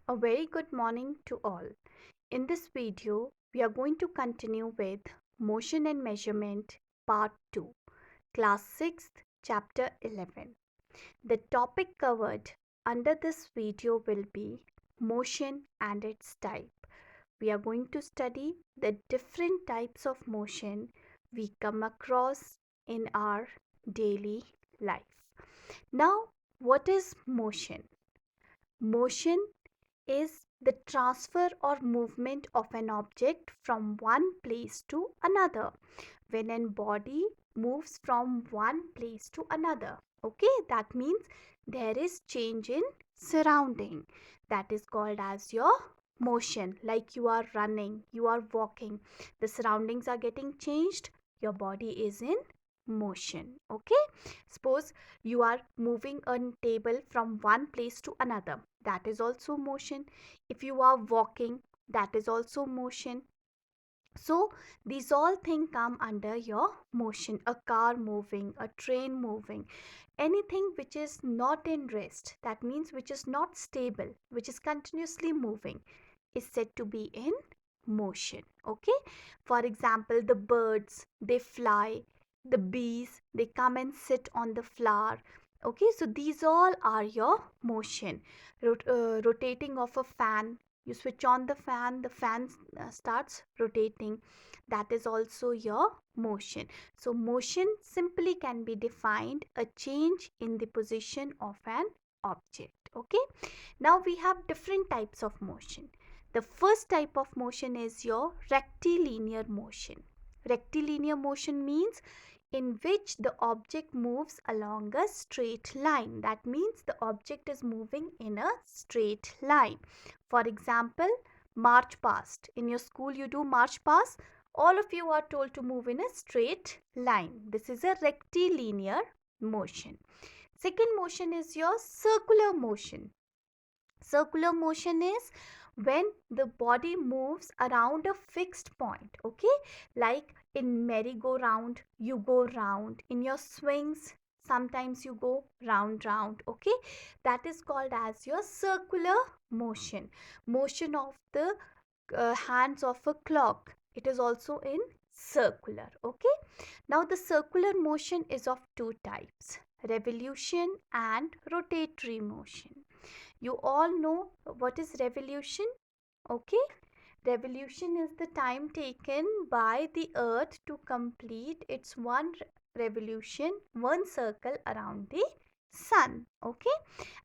A very good morning to all. In this video, we are going to continue with Motion and Measurement Part 2, Class 6th, Chapter 11. The topic covered under this video will be motion and its type. We are going to study the different types of motion we come across in our daily life. Now, what is motion? Motion is the transfer or movement of an object from one place to another. When a body moves from one place to another, okay, that means there is change in surrounding. That is called as your motion. Like you are running, you are walking, the surroundings are getting changed, your body is in motion. Okay, suppose you are moving a table from one place to another, that is also motion. If you are walking, that is also motion. So these all things come under your motion. A car moving, a train moving, anything which is not in rest, that means which is not stable, which is continuously moving, is said to be in motion. Okay, for example, the birds, they fly, the bees, they come and sit on the flower. Okay, so these all are your motion. Rotating of a fan, you switch on the fan starts rotating, that is also your motion. So motion simply can be defined a change in the position of an object. Okay, now we have different types of motion. The first type of motion is your rectilinear motion. Rectilinear motion means in which the object moves along a straight line. That means the object is moving in a straight line. For example, march past. In your school you do march past. All of you are told to move in a straight line. This is a rectilinear motion. Second motion is your circular motion. Circular motion is when the body moves around a fixed point. Okay, like in merry-go-round, you go round. In your swings, sometimes you go round. Okay, that is called as your circular motion. Motion of the hands of a clock, it is also in circular. Okay, now the circular motion is of two types: revolution and rotatory motion. You all know what is revolution. Okay, revolution is the time taken by the earth to complete its one revolution, one circle around the sun. Okay,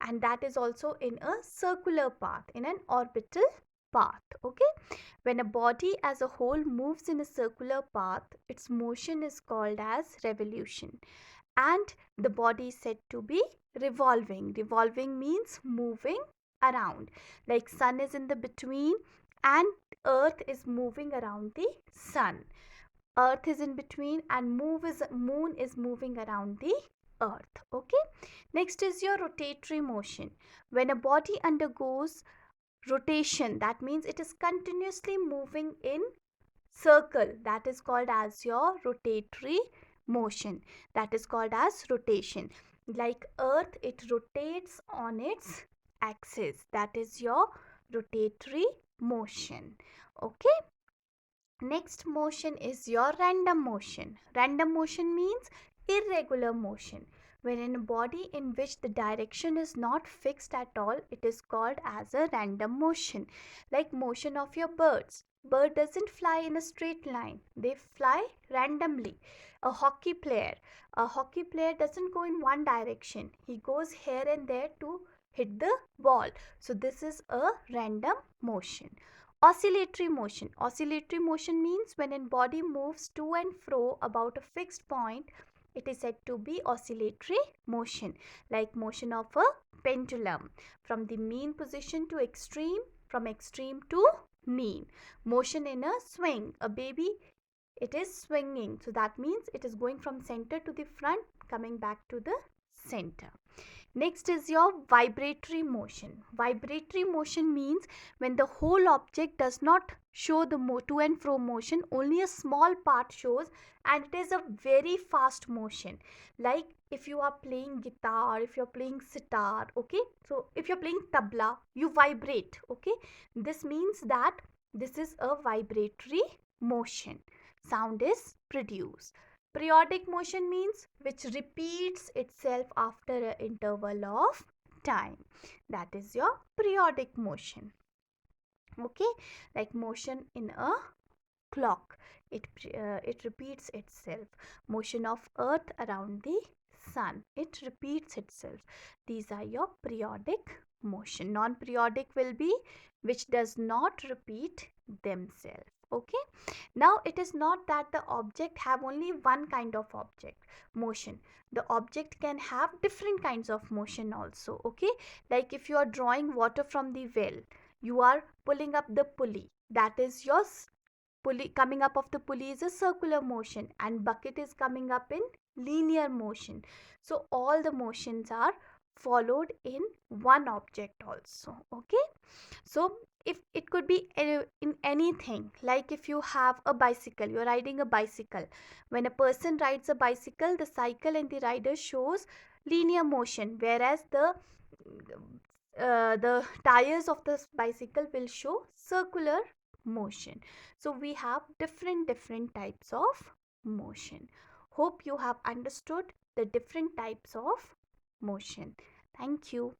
and that is also in a circular path, in an orbital path. Okay, when a body as a whole moves in a circular path, its motion is called as revolution, and the body is said to be revolving. Revolving means moving around, like sun is in the between and earth is moving around the sun. Earth is in between and moon is moving around the earth. Okay, next is your rotatory motion. When a body undergoes rotation, that means it is continuously moving in circle, that is called as your rotatory motion. That is called as rotation. Like earth, it rotates on its axis, that is your rotatory motion. Okay, next motion is your random motion. Random motion means irregular motion. When in a body in which the direction is not fixed at all, it is called as a random motion. Like motion of your birds. Bird doesn't fly in a straight line, they fly randomly. A hockey player doesn't go in one direction, he goes here and there to hit the ball. So this is a random motion. Oscillatory motion. Oscillatory motion means when a body moves to and fro about a fixed point, it is said to be oscillatory motion. Like motion of a pendulum from the mean position to extreme, from extreme to mean. Motion in a swing. A baby, it is swinging. So that means it is going from center to the front, coming back to the center. Next is your vibratory motion. Vibratory motion means when the whole object does not show the to and fro motion, only a small part shows, and it is a very fast motion. Like if you are playing guitar, if you're playing sitar, okay? So if you're playing tabla, you vibrate, okay? This means that this is a vibratory motion. Sound is produced. Periodic motion means which repeats itself after an interval of time. That is your periodic motion. Okay, like motion in a clock. It repeats itself. Motion of earth around the sun. It repeats itself. These are your periodic motion. Non-periodic will be which does not repeat themselves. Okay, now it is not that the object have only one kind of object motion. The object can have different kinds of motion also. Okay, like if you are drawing water from the well, you are pulling up the pulley, that is your pulley. Coming up of the pulley is a circular motion, and bucket is coming up in linear motion. So all the motions are followed in one object also. Okay, so if it could be in anything, like if you have a bicycle, you're riding a bicycle. When a person rides a bicycle, the cycle and the rider shows linear motion, whereas the tires of the bicycle will show circular motion. So we have different types of motion. Hope you have understood the different types of motion. Thank you.